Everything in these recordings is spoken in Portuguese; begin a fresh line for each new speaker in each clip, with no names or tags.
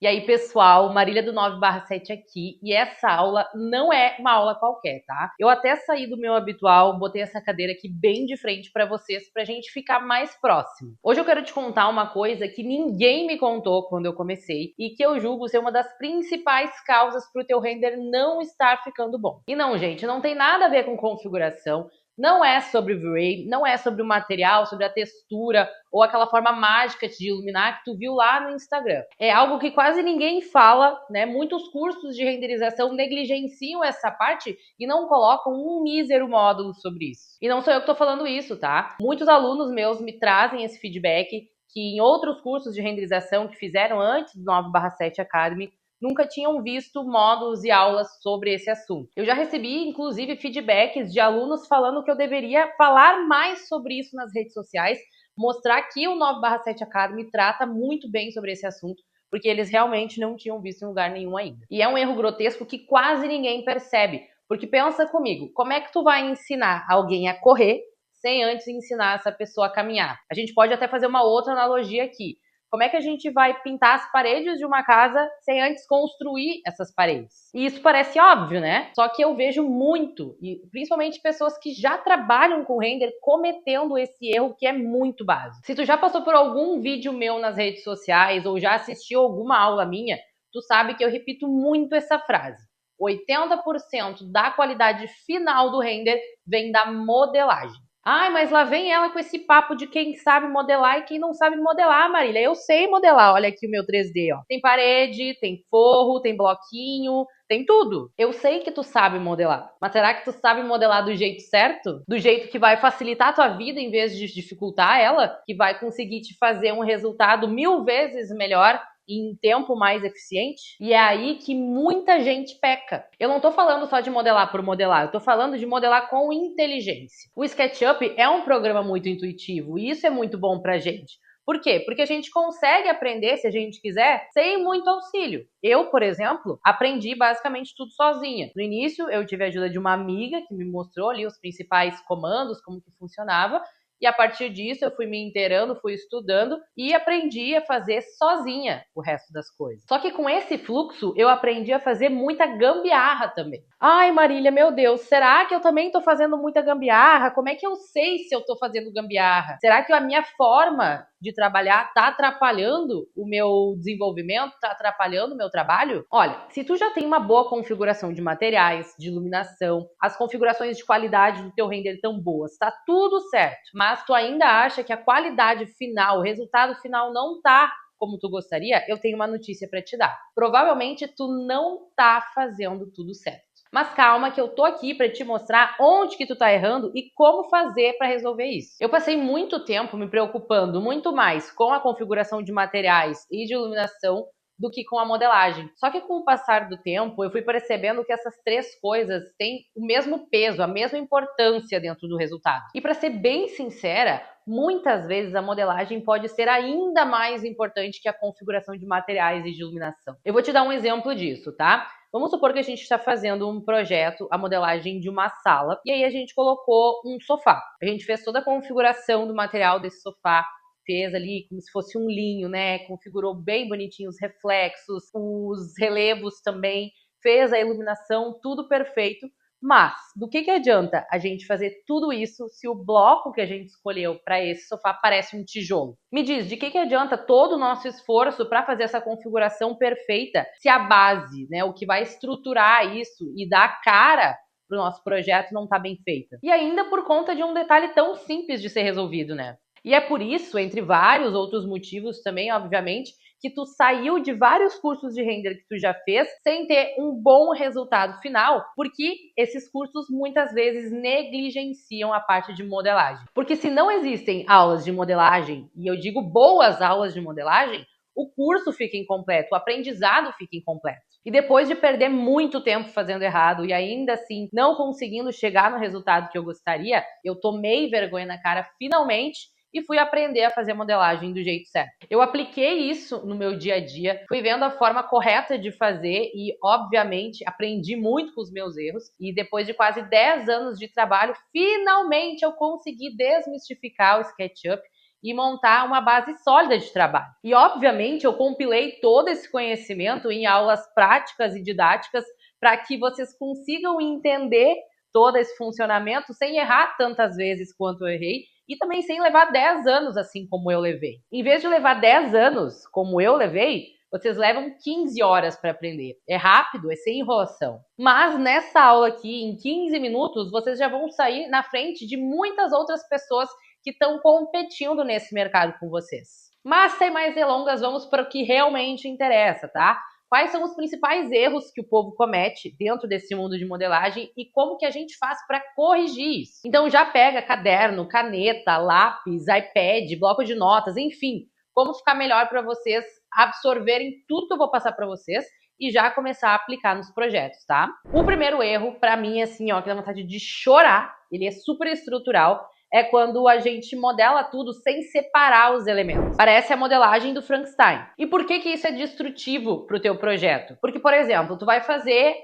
E aí, pessoal, Marília do 9/7 aqui, e essa aula não é uma aula qualquer, tá? Eu até saí do meu habitual, botei essa cadeira aqui bem de frente pra vocês, pra gente ficar mais próximo. Hoje eu quero te contar uma coisa que ninguém me contou quando eu comecei, e que eu julgo ser uma das principais causas pro teu render não estar ficando bom. E não, gente, não tem nada a ver com configuração, não é sobre o V-Ray, não é sobre o material, sobre a textura ou aquela forma mágica de iluminar que tu viu lá no Instagram. É algo que quase ninguém fala, né? Muitos cursos de renderização negligenciam essa parte e não colocam um mísero módulo sobre isso. E não sou eu que tô falando isso, tá? Muitos alunos meus me trazem esse feedback que em outros cursos de renderização que fizeram antes do 9/7 Academy nunca tinham visto módulos e aulas sobre esse assunto. Eu já recebi, inclusive, feedbacks de alunos falando que eu deveria falar mais sobre isso nas redes sociais, mostrar que o 9/7 Academy trata muito bem sobre esse assunto, porque eles realmente não tinham visto em lugar nenhum ainda. E é um erro grotesco que quase ninguém percebe, porque pensa comigo, como é que tu vai ensinar alguém a correr sem antes ensinar essa pessoa a caminhar? A gente pode até fazer uma outra analogia aqui. Como é que a gente vai pintar as paredes de uma casa sem antes construir essas paredes? E isso parece óbvio, né? Só que eu vejo muito, e principalmente pessoas que já trabalham com render, cometendo esse erro que é muito básico. Se tu já passou por algum vídeo meu nas redes sociais ou já assistiu alguma aula minha, tu sabe que eu repito muito essa frase. 80% da qualidade final do render vem da modelagem. Ai, mas lá vem ela com esse papo de quem sabe modelar e quem não sabe modelar, Marília. Eu sei modelar, olha aqui o meu 3D, ó. Tem parede, tem forro, tem bloquinho, tem tudo. Eu sei que tu sabe modelar, mas será que tu sabe modelar do jeito certo? Do jeito que vai facilitar a tua vida em vez de dificultar ela? Que vai conseguir te fazer um resultado 1000 vezes melhor em tempo mais eficiente? E é aí que muita gente peca. Eu não tô falando só de modelar por modelar, eu tô falando de modelar com inteligência. O SketchUp é um programa muito intuitivo e isso é muito bom pra gente. Por quê? Porque a gente consegue aprender, se a gente quiser, sem muito auxílio. Eu, por exemplo, aprendi basicamente tudo sozinha. No início, eu tive a ajuda de uma amiga que me mostrou ali os principais comandos, como que funcionava, e a partir disso eu fui me inteirando, fui estudando e aprendi a fazer sozinha o resto das coisas. Só que com esse fluxo eu aprendi a fazer muita gambiarra também. Ai, Marília, meu Deus, será que eu também tô fazendo muita gambiarra? Como é que eu sei se eu tô fazendo gambiarra? Será que a minha forma de trabalhar tá atrapalhando o meu desenvolvimento, tá atrapalhando o meu trabalho? Olha, se tu já tem uma boa configuração de materiais, de iluminação, as configurações de qualidade do teu render tão boas, tá tudo certo, mas tu ainda acha que a qualidade final, o resultado final não tá como tu gostaria, eu tenho uma notícia para te dar. Provavelmente tu não tá fazendo tudo certo. Mas calma que eu tô aqui para te mostrar onde que tu tá errando e como fazer para resolver isso. Eu passei muito tempo me preocupando muito mais com a configuração de materiais e de iluminação do que com a modelagem. Só que com o passar do tempo, eu fui percebendo que essas três coisas têm o mesmo peso, a mesma importância dentro do resultado. E para ser bem sincera, muitas vezes a modelagem pode ser ainda mais importante que a configuração de materiais e de iluminação. Eu vou te dar um exemplo disso, tá? Vamos supor que a gente está fazendo um projeto, a modelagem de uma sala, e aí a gente colocou um sofá. A gente fez toda a configuração do material desse sofá, fez ali como se fosse um linho, né? Configurou bem bonitinho os reflexos, os relevos também, fez a iluminação, tudo perfeito. Mas do que adianta a gente fazer tudo isso se o bloco que a gente escolheu para esse sofá parece um tijolo? Me diz, de que adianta todo o nosso esforço para fazer essa configuração perfeita se a base, né, o que vai estruturar isso e dar cara para o nosso projeto não está bem feita? E ainda por conta de um detalhe tão simples de ser resolvido, né? E é por isso, entre vários outros motivos também, obviamente, que tu saiu de vários cursos de render que tu já fez sem ter um bom resultado final, porque esses cursos muitas vezes negligenciam a parte de modelagem. Porque se não existem aulas de modelagem, e eu digo boas aulas de modelagem, o curso fica incompleto, o aprendizado fica incompleto. E depois de perder muito tempo fazendo errado e ainda assim não conseguindo chegar no resultado que eu gostaria, eu tomei vergonha na cara finalmente e fui aprender a fazer modelagem do jeito certo. Eu apliquei isso no meu dia a dia, fui vendo a forma correta de fazer e, obviamente, aprendi muito com os meus erros. E depois de quase 10 anos de trabalho, finalmente eu consegui desmistificar o SketchUp e montar uma base sólida de trabalho. E, obviamente, eu compilei todo esse conhecimento em aulas práticas e didáticas para que vocês consigam entender todo esse funcionamento sem errar tantas vezes quanto eu errei e também sem levar 10 anos assim como eu levei. Em vez de levar 10 anos como eu levei, vocês levam 15 horas para aprender. É rápido, é sem enrolação. Mas nessa aula aqui, em 15 minutos, vocês já vão sair na frente de muitas outras pessoas que estão competindo nesse mercado com vocês. Mas sem mais delongas, vamos para o que realmente interessa, tá? Quais são os principais erros que o povo comete dentro desse mundo de modelagem e como que a gente faz para corrigir isso? Então já pega caderno, caneta, lápis, iPad, bloco de notas, enfim, como ficar melhor para vocês absorverem tudo que eu vou passar para vocês e já começar a aplicar nos projetos, tá? O primeiro erro, para mim, assim, ó, que dá vontade de chorar, ele é super estrutural, é quando a gente modela tudo sem separar os elementos. Parece a modelagem do Frankenstein. E por que isso é destrutivo para o teu projeto? Porque, por exemplo, tu vai fazer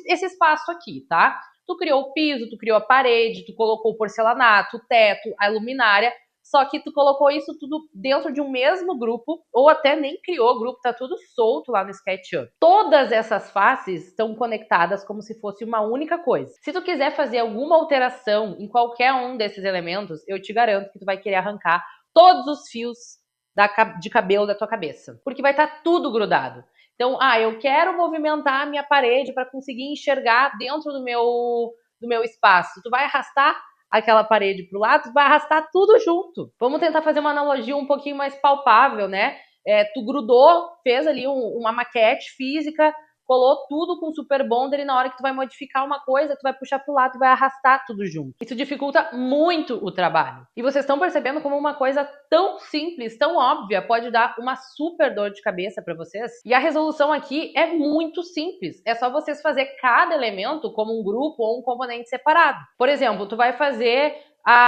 esse espaço aqui, tá? Tu criou o piso, tu criou a parede, tu colocou o porcelanato, o teto, a luminária, só que tu colocou isso tudo dentro de um mesmo grupo, ou até nem criou o grupo, tá tudo solto lá no SketchUp. Todas essas faces estão conectadas como se fosse uma única coisa. Se tu quiser fazer alguma alteração em qualquer um desses elementos, eu te garanto que tu vai querer arrancar todos os fios de cabelo da tua cabeça, porque vai estar tudo grudado. Então, eu quero movimentar a minha parede para conseguir enxergar dentro do meu espaço. Tu vai arrastar aquela parede para o lado, vai arrastar tudo junto. Vamos tentar fazer uma analogia um pouquinho mais palpável, né? Tu grudou, fez ali uma maquete física, colou tudo com Super Bonder e na hora que tu vai modificar uma coisa, tu vai puxar pro lado e vai arrastar tudo junto. Isso dificulta muito o trabalho. E vocês estão percebendo como uma coisa tão simples, tão óbvia, pode dar uma super dor de cabeça para vocês? E a resolução aqui é muito simples. É só vocês fazer cada elemento como um grupo ou um componente separado. Por exemplo, tu vai fazer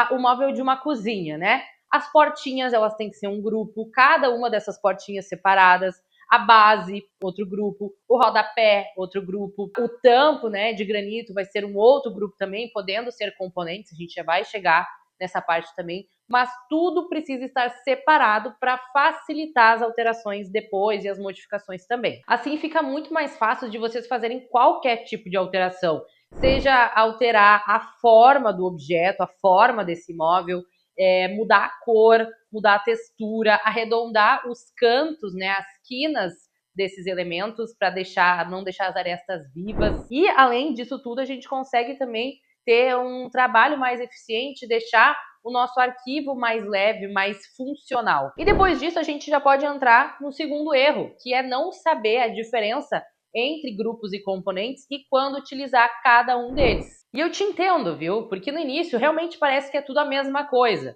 o móvel de uma cozinha, né? As portinhas, elas têm que ser um grupo, cada uma dessas portinhas separadas. A base, outro grupo, o rodapé, outro grupo, o tampo, né, de granito vai ser um outro grupo também, podendo ser componentes, a gente já vai chegar nessa parte também, mas tudo precisa estar separado para facilitar as alterações depois e as modificações também. Assim fica muito mais fácil de vocês fazerem qualquer tipo de alteração, seja alterar a forma do objeto, a forma desse imóvel, mudar a cor, mudar a textura, arredondar os cantos, né, as quinas desses elementos para não deixar as arestas vivas. E além disso tudo, a gente consegue também ter um trabalho mais eficiente, deixar o nosso arquivo mais leve, mais funcional. E depois disso, a gente já pode entrar no segundo erro, que é não saber a diferença entre grupos e componentes e quando utilizar cada um deles. E eu te entendo, viu? Porque no início realmente parece que é tudo a mesma coisa.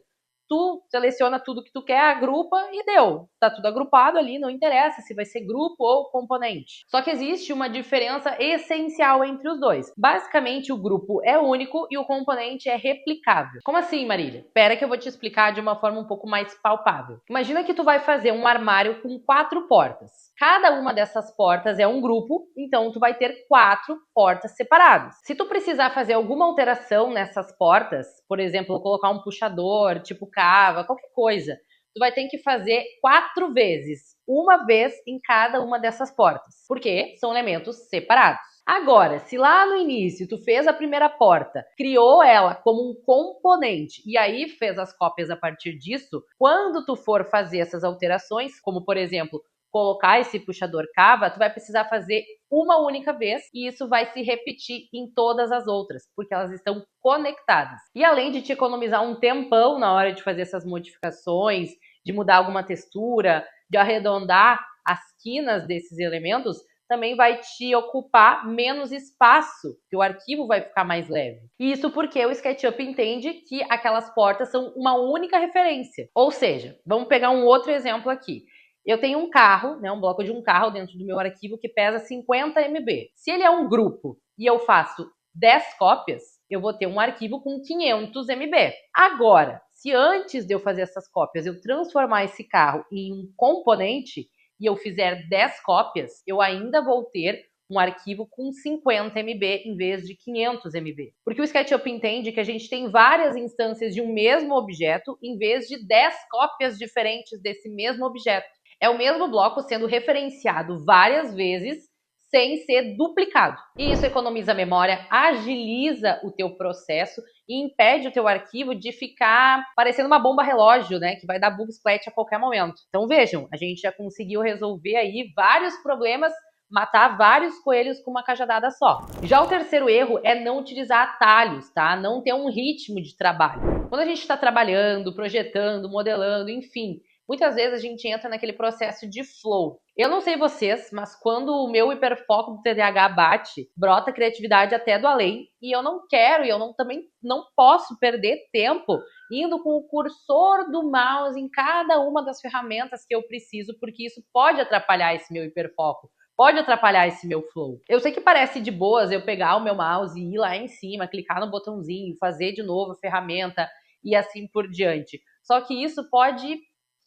Tu seleciona tudo que tu quer, agrupa e deu. Tá tudo agrupado ali, não interessa se vai ser grupo ou componente. Só que existe uma diferença essencial entre os dois. Basicamente, o grupo é único e o componente é replicável. Como assim, Marília? Espera que eu vou te explicar de uma forma um pouco mais palpável. Imagina que tu vai fazer um armário com 4 portas. Cada uma dessas portas é um grupo, então tu vai ter 4 portas separadas. Se tu precisar fazer alguma alteração nessas portas, por exemplo, colocar um puxador, tipo cava, qualquer coisa, tu vai ter que fazer 4 vezes, uma vez em cada uma dessas portas, porque são elementos separados. Agora, se lá no início tu fez a primeira porta, criou ela como um componente e aí fez as cópias a partir disso, quando tu for fazer essas alterações, como por exemplo, colocar esse puxador cava, tu vai precisar fazer uma única vez e isso vai se repetir em todas as outras, porque elas estão conectadas. E além de te economizar um tempão na hora de fazer essas modificações, de mudar alguma textura, de arredondar as quinas desses elementos, também vai te ocupar menos espaço, que o arquivo vai ficar mais leve. E isso porque o SketchUp entende que aquelas portas são uma única referência. Ou seja, vamos pegar um outro exemplo aqui. Eu tenho um carro, né, um bloco de um carro dentro do meu arquivo que pesa 50 MB. Se ele é um grupo e eu faço 10 cópias, eu vou ter um arquivo com 500 MB. Agora, se antes de eu fazer essas cópias eu transformar esse carro em um componente e eu fizer 10 cópias, eu ainda vou ter um arquivo com 50 MB em vez de 500 MB. Porque o SketchUp entende que a gente tem várias instâncias de um mesmo objeto em vez de 10 cópias diferentes desse mesmo objeto. É o mesmo bloco sendo referenciado várias vezes sem ser duplicado. E isso economiza memória, agiliza o teu processo e impede o teu arquivo de ficar parecendo uma bomba relógio, né, que vai dar bug splat a qualquer momento. Então vejam, a gente já conseguiu resolver aí vários problemas, matar vários coelhos com uma cajadada só. Já o terceiro erro é não utilizar atalhos, tá? Não ter um ritmo de trabalho. Quando a gente está trabalhando, projetando, modelando, enfim, muitas vezes a gente entra naquele processo de flow. Eu não sei vocês, mas quando o meu hiperfoco do TDAH bate, brota criatividade até do além, e eu não quero, também não posso perder tempo indo com o cursor do mouse em cada uma das ferramentas que eu preciso, porque isso pode atrapalhar esse meu hiperfoco. Pode atrapalhar esse meu flow. Eu sei que parece de boas eu pegar o meu mouse e ir lá em cima, clicar no botãozinho, fazer de novo a ferramenta e assim por diante. Só que isso pode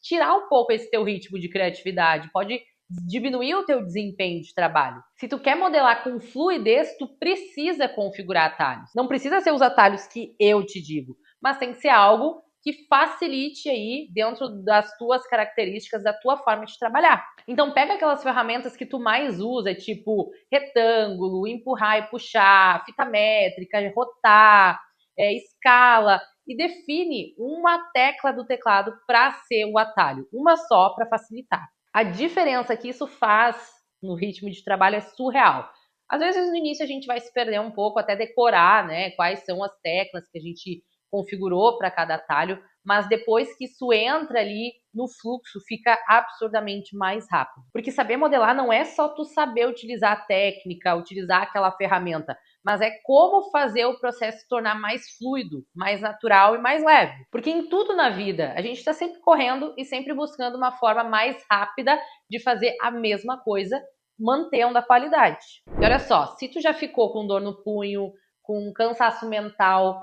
tirar um pouco esse teu ritmo de criatividade, pode diminuir o teu desempenho de trabalho. Se tu quer modelar com fluidez, tu precisa configurar atalhos. Não precisa ser os atalhos que eu te digo, mas tem que ser algo que facilite aí dentro das tuas características, da tua forma de trabalhar. Então pega aquelas ferramentas que tu mais usa, tipo retângulo, empurrar e puxar, fita métrica, rotar, escala, e define uma tecla do teclado para ser o atalho, uma só para facilitar. A diferença que isso faz no ritmo de trabalho é surreal. Às vezes no início a gente vai se perder um pouco até decorar, né, quais são as teclas que a gente configurou para cada atalho, mas depois que isso entra ali no fluxo, fica absurdamente mais rápido. Porque saber modelar não é só tu saber utilizar a técnica, utilizar aquela ferramenta, mas é como fazer o processo se tornar mais fluido, mais natural e mais leve. Porque em tudo na vida, a gente está sempre correndo e sempre buscando uma forma mais rápida de fazer a mesma coisa, mantendo a qualidade. E olha só, se tu já ficou com dor no punho, com cansaço mental,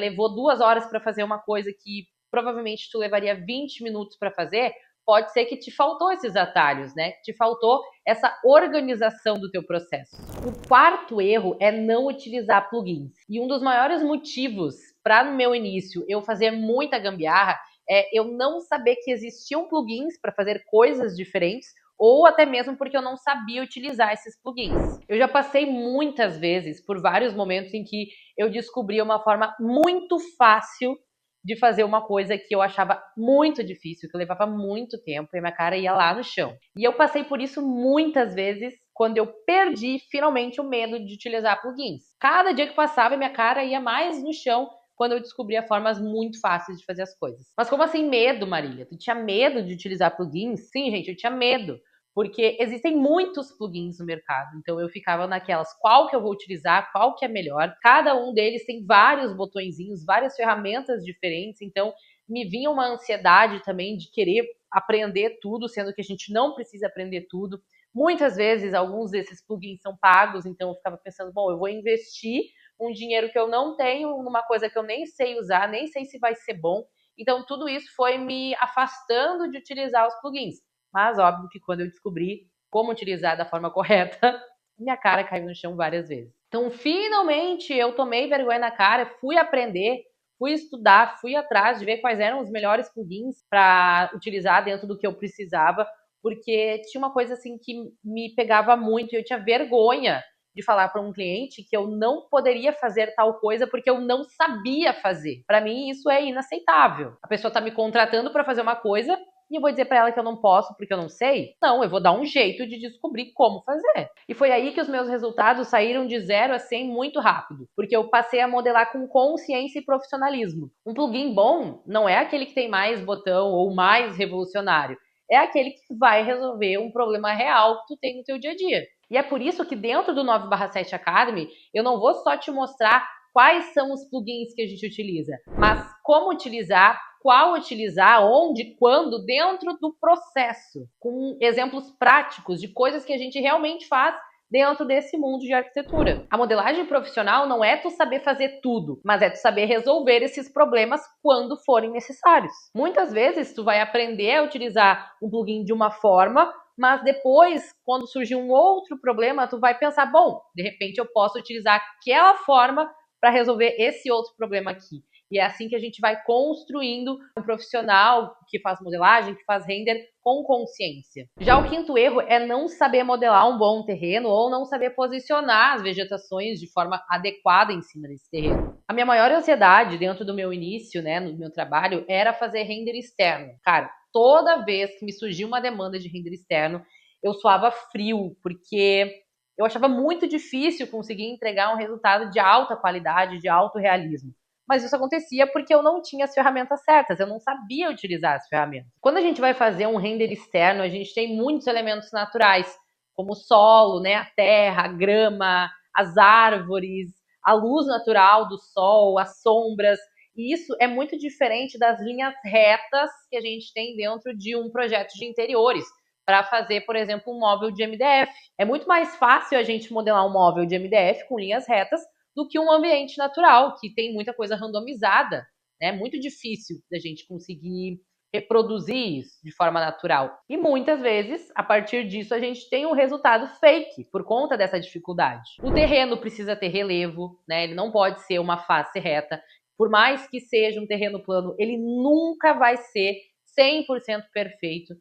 levou 2 horas para fazer uma coisa que provavelmente tu levaria 20 minutos para fazer, pode ser que te faltou esses atalhos, né? Que te faltou essa organização do teu processo. O quarto erro é não utilizar plugins. E um dos maiores motivos para no meu início eu fazer muita gambiarra é eu não saber que existiam plugins para fazer coisas diferentes, ou até mesmo porque eu não sabia utilizar esses plugins. Eu já passei muitas vezes por vários momentos em que eu descobri uma forma muito fácil de fazer uma coisa que eu achava muito difícil, que levava muito tempo e minha cara ia lá no chão. E eu passei por isso muitas vezes quando eu perdi finalmente o medo de utilizar plugins. Cada dia que passava, minha cara ia mais no chão quando eu descobria formas muito fáceis de fazer as coisas. Mas como assim medo, Marília? Tu tinha medo de utilizar plugins? Sim, gente, eu tinha medo. Porque existem muitos plugins no mercado, então eu ficava naquelas, qual que eu vou utilizar, qual que é melhor. Cada um deles tem vários botõezinhos, várias ferramentas diferentes, então me vinha uma ansiedade também de querer aprender tudo, sendo que a gente não precisa aprender tudo. Muitas vezes, alguns desses plugins são pagos, então eu ficava pensando, bom, eu vou investir um dinheiro que eu não tenho numa coisa que eu nem sei usar, nem sei se vai ser bom. Então tudo isso foi me afastando de utilizar os plugins. Mas óbvio que quando eu descobri como utilizar da forma correta, minha cara caiu no chão várias vezes. Então, finalmente, eu tomei vergonha na cara, fui aprender, fui estudar, fui atrás de ver quais eram os melhores plugins para utilizar dentro do que eu precisava, porque tinha uma coisa assim que me pegava muito e eu tinha vergonha de falar para um cliente que eu não poderia fazer tal coisa porque eu não sabia fazer. Para mim, isso é inaceitável. A pessoa está me contratando para fazer uma coisa e eu vou dizer para ela que eu não posso porque eu não sei? Não, eu vou dar um jeito de descobrir como fazer. E foi aí que os meus resultados saíram de 0 a 100 muito rápido, porque eu passei a modelar com consciência e profissionalismo. Um plugin bom não é aquele que tem mais botão ou mais revolucionário, é aquele que vai resolver um problema real que tu tem no teu dia a dia. E é por isso que dentro do 9/7 Academy, eu não vou só te mostrar quais são os plugins que a gente utiliza, mas como utilizar, qual utilizar, onde, quando, dentro do processo, com exemplos práticos de coisas que a gente realmente faz dentro desse mundo de arquitetura. A modelagem profissional não é tu saber fazer tudo, mas é tu saber resolver esses problemas quando forem necessários. Muitas vezes tu vai aprender a utilizar um plugin de uma forma, mas depois, quando surgir um outro problema, tu vai pensar, bom, de repente eu posso utilizar aquela forma para resolver esse outro problema aqui. E é assim que a gente vai construindo um profissional que faz modelagem, que faz render com consciência. Já o quinto erro é não saber modelar um bom terreno ou não saber posicionar as vegetações de forma adequada em cima desse terreno. A minha maior ansiedade dentro do meu início, né, no meu trabalho, era fazer render externo. Cara, toda vez que me surgia uma demanda de render externo, eu suava frio, porque eu achava muito difícil conseguir entregar um resultado de alta qualidade, de alto realismo. Mas isso acontecia porque eu não tinha as ferramentas certas, eu não sabia utilizar as ferramentas. Quando a gente vai fazer um render externo, a gente tem muitos elementos naturais, como o solo, né, a terra, a grama, as árvores, a luz natural do sol, as sombras. E isso é muito diferente das linhas retas que a gente tem dentro de um projeto de interiores para fazer, por exemplo, um móvel de MDF. É muito mais fácil a gente modelar um móvel de MDF com linhas retas do que um ambiente natural, que tem muita coisa randomizada. É muito difícil da gente conseguir reproduzir isso de forma natural. E muitas vezes, a partir disso, a gente tem um resultado fake, por conta dessa dificuldade. O terreno precisa ter relevo, né? Ele não pode ser uma face reta. Por mais que seja um terreno plano, ele nunca vai ser 100% perfeito.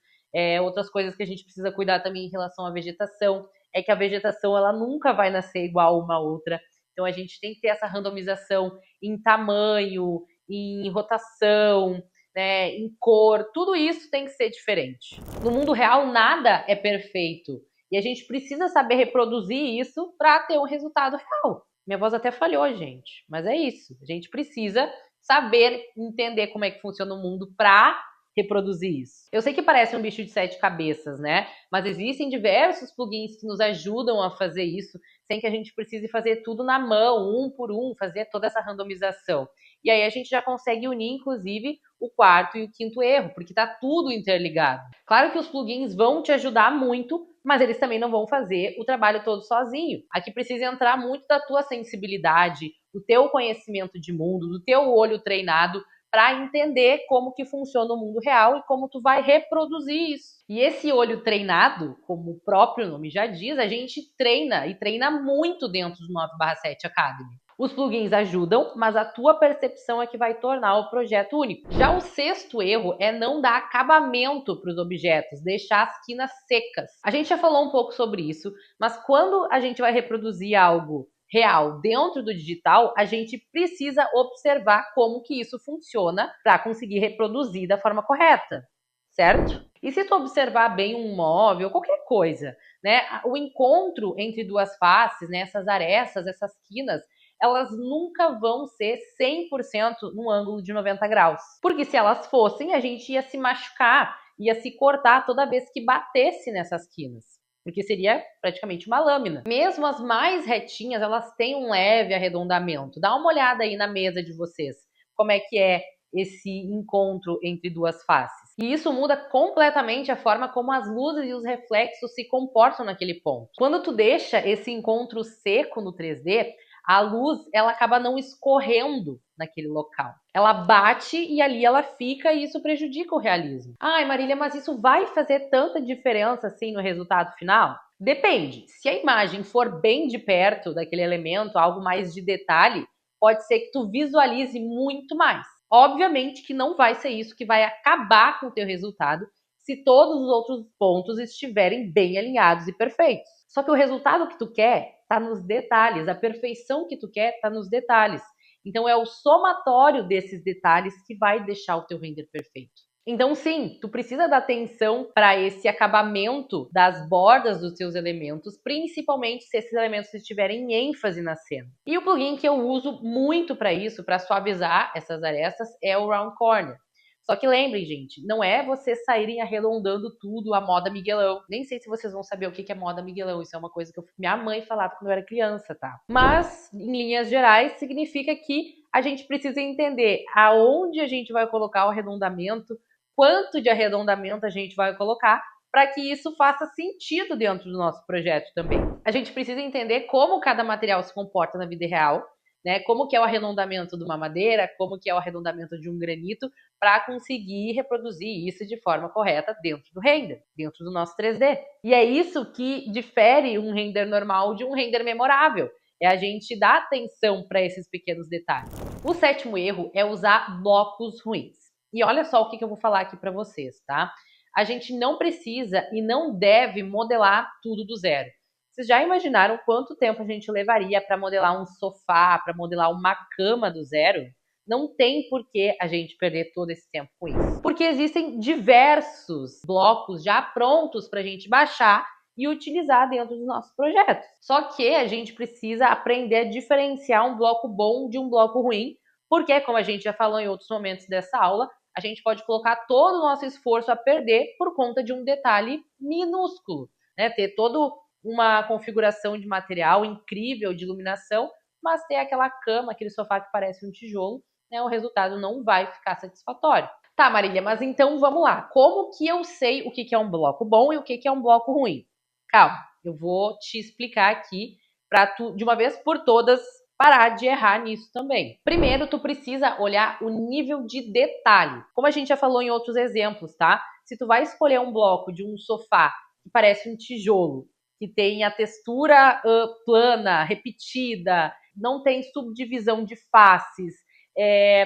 Outras coisas que a gente precisa cuidar também em relação à vegetação é que a vegetação ela nunca vai nascer igual uma outra. Então a gente tem que ter essa randomização em tamanho, em rotação, né, em cor, tudo isso tem que ser diferente. No mundo real nada é perfeito e a gente precisa saber reproduzir isso para ter um resultado real. Minha voz até falhou, gente, mas é isso. A gente precisa saber entender como é que funciona o mundo para reproduzir isso. Eu sei que parece um bicho de 7 cabeças, né? Mas existem diversos plugins que nos ajudam a fazer isso sem que a gente precise fazer tudo na mão, um por um, fazer toda essa randomização. E aí a gente já consegue unir, inclusive, o quarto e o quinto erro, porque tá tudo interligado. Claro que os plugins vão te ajudar muito, mas eles também não vão fazer o trabalho todo sozinho. Aqui precisa entrar muito da tua sensibilidade, do teu conhecimento de mundo, do teu olho treinado, para entender como que funciona o mundo real e como tu vai reproduzir isso. E esse olho treinado, como o próprio nome já diz, a gente treina e treina muito dentro do 9/7 Academy. Os plugins ajudam, mas a tua percepção é que vai tornar o projeto único. Já o sexto erro é não dar acabamento para os objetos, deixar as quinas secas. A gente já falou um pouco sobre isso, mas quando a gente vai reproduzir algo real dentro do digital, a gente precisa observar como que isso funciona para conseguir reproduzir da forma correta, certo? E se tu observar bem um móvel, qualquer coisa, né, o encontro entre duas faces, né, essas arestas, essas quinas, elas nunca vão ser 100% num ângulo de 90 graus. Porque se elas fossem, a gente ia se machucar, ia se cortar toda vez que batesse nessas quinas, porque seria praticamente uma lâmina. Mesmo as mais retinhas, elas têm um leve arredondamento. Dá uma olhada aí na mesa de vocês, como é que é esse encontro entre duas faces. E isso muda completamente a forma como as luzes e os reflexos se comportam naquele ponto. Quando tu deixa esse encontro seco no 3D, a luz ela acaba não escorrendo naquele local. Ela bate e ali ela fica e isso prejudica o realismo. Ai, Marília, mas isso vai fazer tanta diferença assim no resultado final? Depende. Se a imagem for bem de perto daquele elemento, algo mais de detalhe, pode ser que tu visualize muito mais. Obviamente que não vai ser isso que vai acabar com o teu resultado se todos os outros pontos estiverem bem alinhados e perfeitos. Só que o resultado que tu quer está nos detalhes, a perfeição que tu quer está nos detalhes. Então é o somatório desses detalhes que vai deixar o teu render perfeito. Então sim, tu precisa dar atenção para esse acabamento das bordas dos teus elementos, principalmente se esses elementos estiverem em ênfase na cena. E o plugin que eu uso muito para isso, para suavizar essas arestas, é o Round Corner. Só que lembrem, gente, não é vocês saírem arredondando tudo a moda Miguelão. Nem sei se vocês vão saber o que é moda Miguelão. Isso é uma coisa que minha mãe falava quando eu era criança, tá? Mas, em linhas gerais, significa que a gente precisa entender aonde a gente vai colocar o arredondamento, quanto de arredondamento a gente vai colocar, para que isso faça sentido dentro do nosso projeto também. A gente precisa entender como cada material se comporta na vida real, né? Como que é o arredondamento de uma madeira, como que é o arredondamento de um granito, para conseguir reproduzir isso de forma correta dentro do render, dentro do nosso 3D. E é isso que difere um render normal de um render memorável. É a gente dar atenção para esses pequenos detalhes. O sétimo erro é usar blocos ruins. E olha só o que eu vou falar aqui para vocês, tá? A gente não precisa e não deve modelar tudo do zero. Vocês já imaginaram quanto tempo a gente levaria para modelar um sofá, para modelar uma cama do zero? Não tem por que a gente perder todo esse tempo com isso. Porque existem diversos blocos já prontos para a gente baixar e utilizar dentro dos nossos projetos. Só que a gente precisa aprender a diferenciar um bloco bom de um bloco ruim, porque, como a gente já falou em outros momentos dessa aula, a gente pode colocar todo o nosso esforço a perder por conta de um detalhe minúsculo, né? Ter todo uma configuração de material incrível, de iluminação, mas ter aquela cama, aquele sofá que parece um tijolo, né? O resultado não vai ficar satisfatório. Tá, Marília, mas então vamos lá. Como que eu sei o que é um bloco bom e o que é um bloco ruim? Calma, eu vou te explicar aqui para tu, de uma vez por todas, parar de errar nisso também. Primeiro, tu precisa olhar o nível de detalhe. Como a gente já falou em outros exemplos, tá? Se tu vai escolher um bloco de um sofá que parece um tijolo, que tem a textura plana, repetida, não tem subdivisão de faces,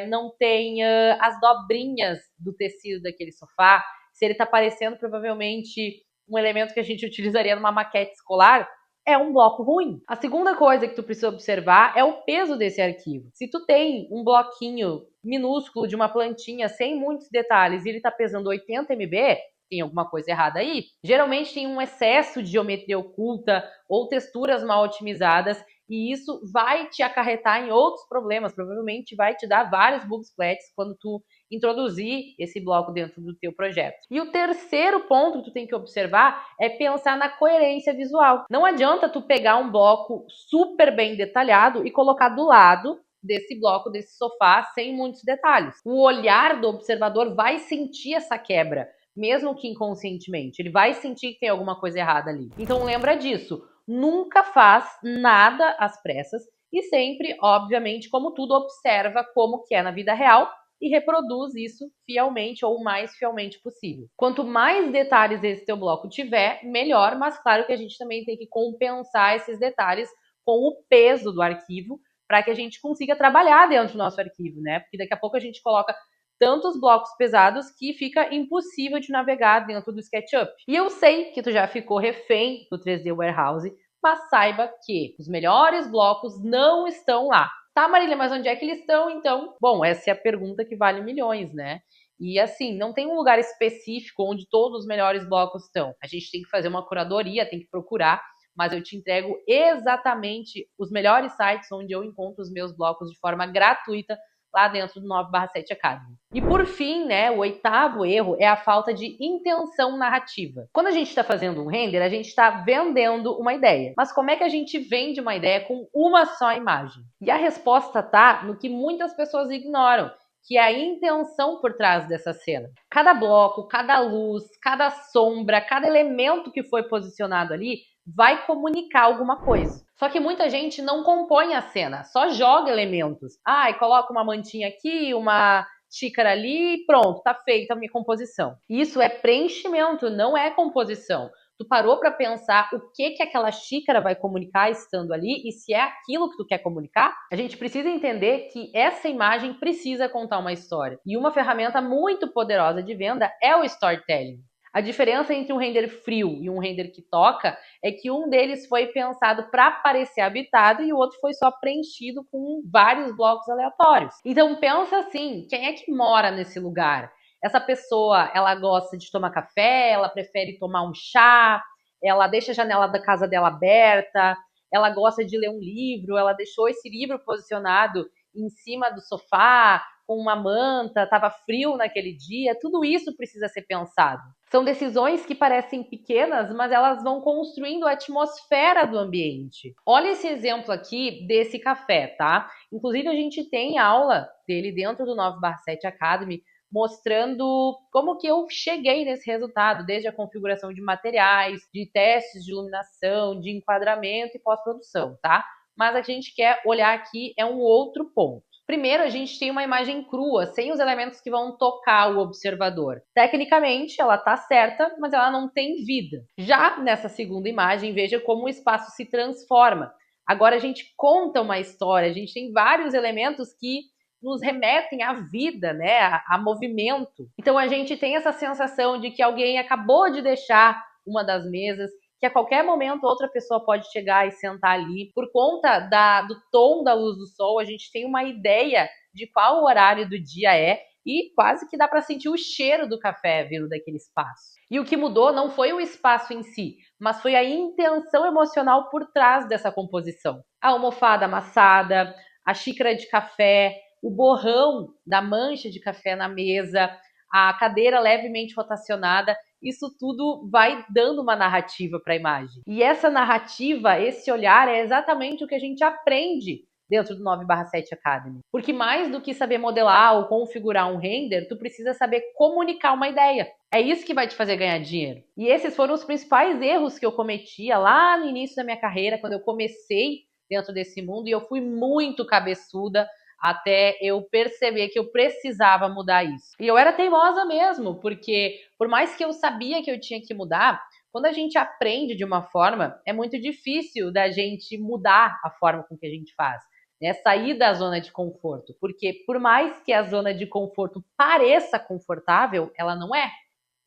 não tem as dobrinhas do tecido daquele sofá, se ele tá parecendo provavelmente um elemento que a gente utilizaria numa maquete escolar, é um bloco ruim. A segunda coisa que tu precisa observar é o peso desse arquivo. Se tu tem um bloquinho minúsculo de uma plantinha sem muitos detalhes e ele tá pesando 80 MB, tem alguma coisa errada aí. Geralmente tem um excesso de geometria oculta ou texturas mal otimizadas e isso vai te acarretar em outros problemas, provavelmente vai te dar vários bug splats quando tu introduzir esse bloco dentro do teu projeto. E o terceiro ponto que tu tem que observar é pensar na coerência visual. Não adianta tu pegar um bloco super bem detalhado e colocar do lado desse bloco, desse sofá, sem muitos detalhes. O olhar do observador vai sentir essa quebra, mesmo que inconscientemente. Ele vai sentir que tem alguma coisa errada ali. Então lembra disso. Nunca faz nada às pressas e sempre, obviamente, como tudo, observa como que é na vida real e reproduz isso fielmente ou o mais fielmente possível. Quanto mais detalhes esse teu bloco tiver, melhor, mas claro que a gente também tem que compensar esses detalhes com o peso do arquivo para que a gente consiga trabalhar dentro do nosso arquivo, né? Porque daqui a pouco a gente coloca tantos blocos pesados que fica impossível de navegar dentro do SketchUp. E eu sei que tu já ficou refém do 3D Warehouse, mas saiba que os melhores blocos não estão lá. Tá, Marília, mas onde é que eles estão, então? Bom, essa é a pergunta que vale milhões, né? E assim, não tem um lugar específico onde todos os melhores blocos estão. A gente tem que fazer uma curadoria, tem que procurar, mas eu te entrego exatamente os melhores sites onde eu encontro os meus blocos de forma gratuita lá dentro do 9/7 Academy. E por fim, né, o oitavo erro é a falta de intenção narrativa. Quando a gente está fazendo um render, a gente está vendendo uma ideia. Mas como é que a gente vende uma ideia com uma só imagem? E a resposta tá no que muitas pessoas ignoram, que é a intenção por trás dessa cena. Cada bloco, cada luz, cada sombra, cada elemento que foi posicionado ali vai comunicar alguma coisa. Só que muita gente não compõe a cena, só joga elementos. Ah, e coloca uma mantinha aqui, uma xícara ali e pronto, tá feita a minha composição. Isso é preenchimento, não é composição. Tu parou para pensar o que aquela xícara vai comunicar estando ali e se é aquilo que tu quer comunicar? A gente precisa entender que essa imagem precisa contar uma história. E uma ferramenta muito poderosa de venda é o storytelling. A diferença entre um render frio e um render que toca é que um deles foi pensado para parecer habitado e o outro foi só preenchido com vários blocos aleatórios. Então pensa assim, quem é que mora nesse lugar? Essa pessoa, ela gosta de tomar café, ela prefere tomar um chá, ela deixa a janela da casa dela aberta, ela gosta de ler um livro, ela deixou esse livro posicionado em cima do sofá, com uma manta, estava frio naquele dia, tudo isso precisa ser pensado. São decisões que parecem pequenas, mas elas vão construindo a atmosfera do ambiente. Olha esse exemplo aqui desse café, tá? Inclusive a gente tem aula dele dentro do 9/7 Academy, mostrando como que eu cheguei nesse resultado, desde a configuração de materiais, de testes de iluminação, de enquadramento e pós-produção, tá? mas a gente quer olhar aqui é um outro ponto. Primeiro, a gente tem uma imagem crua, sem os elementos que vão tocar o observador. Tecnicamente, ela está certa, mas ela não tem vida. Já nessa segunda imagem, veja como o espaço se transforma. Agora a gente conta uma história, a gente tem vários elementos que nos remetem à vida, né, a movimento. Então a gente tem essa sensação de que alguém acabou de deixar uma das mesas, que a qualquer momento outra pessoa pode chegar e sentar ali. Por conta do tom da luz do sol, a gente tem uma ideia de qual horário do dia é e quase que dá para sentir o cheiro do café vindo daquele espaço. E o que mudou não foi o espaço em si, mas foi a intenção emocional por trás dessa composição. A almofada amassada, a xícara de café, o borrão da mancha de café na mesa, a cadeira levemente rotacionada, isso tudo vai dando uma narrativa para a imagem. E essa narrativa, esse olhar, é exatamente o que a gente aprende dentro do 9/7 Academy. Porque mais do que saber modelar ou configurar um render, tu precisa saber comunicar uma ideia. É isso que vai te fazer ganhar dinheiro. E esses foram os principais erros que eu cometia lá no início da minha carreira, quando eu comecei dentro desse mundo, e eu fui muito cabeçuda até eu perceber que eu precisava mudar isso. E eu era teimosa mesmo, porque por mais que eu sabia que eu tinha que mudar, quando a gente aprende de uma forma, é muito difícil da gente mudar a forma com que a gente faz, né? Sair da zona de conforto, porque por mais que a zona de conforto pareça confortável, ela não é.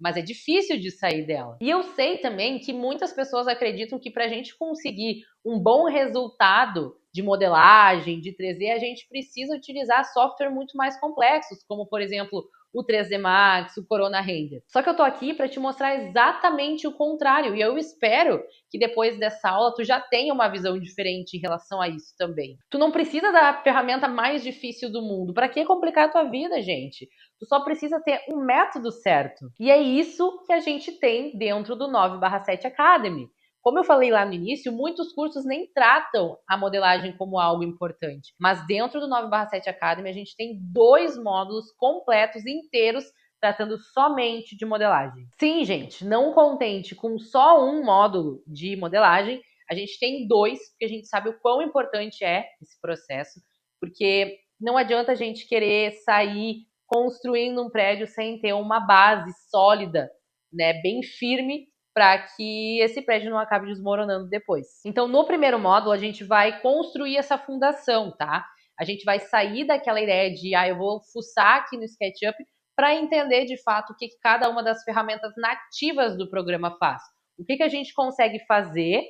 Mas é difícil de sair dela. E eu sei também que muitas pessoas acreditam que para a gente conseguir um bom resultado de modelagem, de 3D, a gente precisa utilizar software muito mais complexos, como, por exemplo, o 3D Max, o Corona Render. Só que eu tô aqui para te mostrar exatamente o contrário, e eu espero que depois dessa aula tu já tenha uma visão diferente em relação a isso também. Tu não precisa da ferramenta mais difícil do mundo. Para que complicar a tua vida, gente? Tu só precisa ter um método certo. E é isso que a gente tem dentro do 9/7 Academy. Como eu falei lá no início, muitos cursos nem tratam a modelagem como algo importante. Mas dentro do 9/7 Academy, a gente tem 2 módulos completos, inteiros, tratando somente de modelagem. Sim, gente, não contente com só um módulo de modelagem, a gente tem 2, porque a gente sabe o quão importante é esse processo, porque não adianta a gente querer sair construindo um prédio sem ter uma base sólida, né, bem firme, para que esse prédio não acabe desmoronando depois. Então, no primeiro módulo, a gente vai construir essa fundação, tá? A gente vai sair daquela ideia de, eu vou fuçar aqui no SketchUp para entender, de fato, o que cada uma das ferramentas nativas do programa faz. O que a gente consegue fazer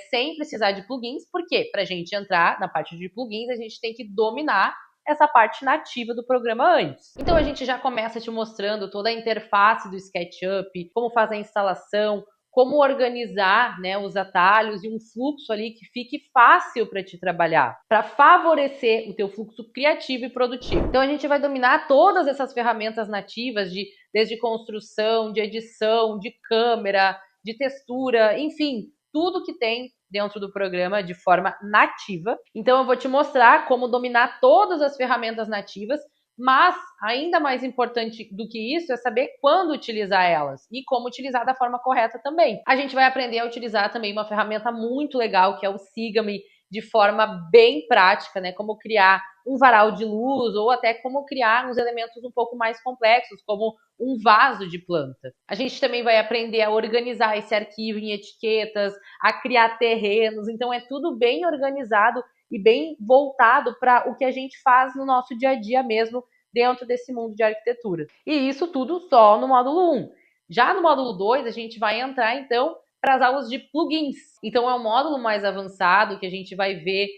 sem precisar de plugins, porque para a gente entrar na parte de plugins, a gente tem que dominar essa parte nativa do programa antes. Então a gente já começa te mostrando toda a interface do SketchUp, como fazer a instalação, como organizar, né, os atalhos e um fluxo ali que fique fácil para te trabalhar, para favorecer o teu fluxo criativo e produtivo. Então a gente vai dominar todas essas ferramentas nativas, desde construção, de edição, de câmera, de textura, enfim, tudo que tem dentro do programa de forma nativa. Então eu vou te mostrar como dominar todas as ferramentas nativas, mas ainda mais importante do que isso é saber quando utilizar elas e como utilizar da forma correta também. A gente vai aprender a utilizar também uma ferramenta muito legal que é o Sigame, de forma bem prática, né? Como criar um varal de luz ou até como criar uns elementos um pouco mais complexos, como um vaso de planta. A gente também vai aprender a organizar esse arquivo em etiquetas, a criar terrenos, então é tudo bem organizado e bem voltado para o que a gente faz no nosso dia a dia mesmo dentro desse mundo de arquitetura. E isso tudo só no módulo 1. Já no módulo 2, a gente vai entrar então para as aulas de plugins. Então é um módulo mais avançado que a gente vai ver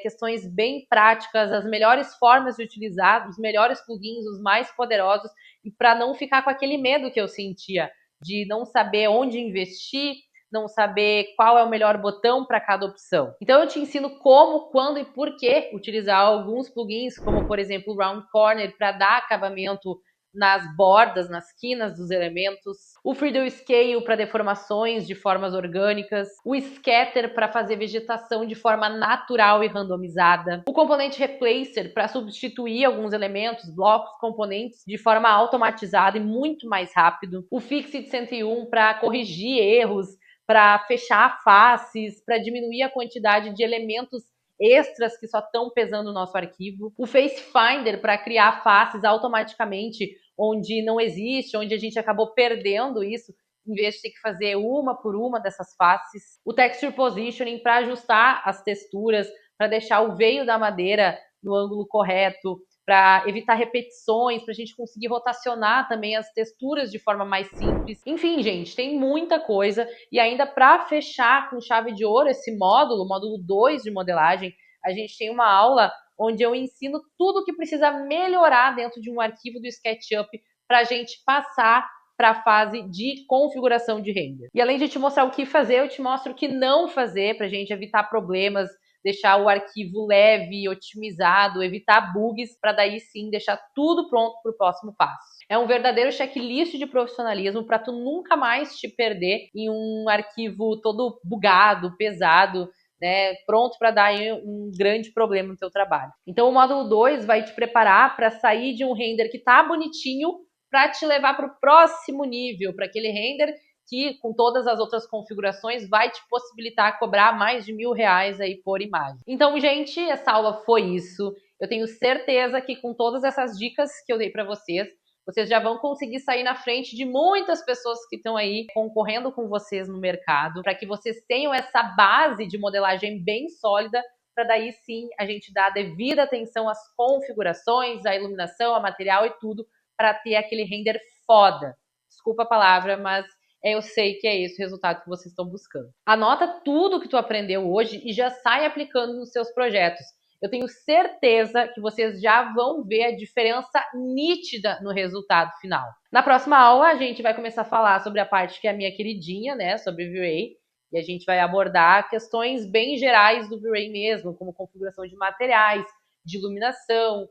questões bem práticas, as melhores formas de utilizar, os melhores plugins, os mais poderosos, e para não ficar com aquele medo que eu sentia de não saber onde investir, não saber qual é o melhor botão para cada opção. Então eu te ensino como, quando e por que utilizar alguns plugins, como por exemplo o Round Corner para dar acabamento nas bordas, nas quinas dos elementos, o Freedom Scale para deformações de formas orgânicas, o Scatter para fazer vegetação de forma natural e randomizada, o componente Replacer para substituir alguns elementos, blocos, componentes de forma automatizada e muito mais rápido, o Fixit 101 para corrigir erros, para fechar faces, para diminuir a quantidade de elementos extras que só estão pesando no nosso arquivo. O Face Finder para criar faces automaticamente onde não existe, onde a gente acabou perdendo isso, em vez de ter que fazer uma por uma dessas faces. O Texture Positioning para ajustar as texturas, para deixar o veio da madeira no ângulo correto, para evitar repetições, para a gente conseguir rotacionar também as texturas de forma mais simples. Enfim, gente, tem muita coisa. E ainda para fechar com chave de ouro esse módulo, módulo 2 de modelagem, a gente tem uma aula onde eu ensino tudo o que precisa melhorar dentro de um arquivo do SketchUp para a gente passar para a fase de configuração de render. E além de te mostrar o que fazer, eu te mostro o que não fazer para a gente evitar problemas, deixar o arquivo leve, otimizado, evitar bugs, para daí sim deixar tudo pronto para o próximo passo. É um verdadeiro checklist de profissionalismo para tu nunca mais te perder em um arquivo todo bugado, pesado, né, pronto para dar um grande problema no teu trabalho. Então o módulo 2 vai te preparar para sair de um render que tá bonitinho para te levar para o próximo nível, para aquele render que com todas as outras configurações vai te possibilitar cobrar mais de R$1.000 aí por imagem. Então, gente, essa aula foi isso. Eu tenho certeza que com todas essas dicas que eu dei para vocês, vocês já vão conseguir sair na frente de muitas pessoas que estão aí concorrendo com vocês no mercado, para que vocês tenham essa base de modelagem bem sólida, para daí sim a gente dar a devida atenção às configurações, à iluminação, ao material e tudo, para ter aquele render foda. Desculpa a palavra, mas eu sei que é esse o resultado que vocês estão buscando. Anota tudo que tu aprendeu hoje e já sai aplicando nos seus projetos. Eu tenho certeza que vocês já vão ver a diferença nítida no resultado final. Na próxima aula, a gente vai começar a falar sobre a parte que é a minha queridinha, né, sobre V-Ray, e a gente vai abordar questões bem gerais do V-Ray mesmo, como configuração de materiais, de iluminação,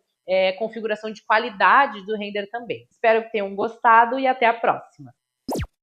configuração de qualidade do render também. Espero que tenham gostado e até a próxima!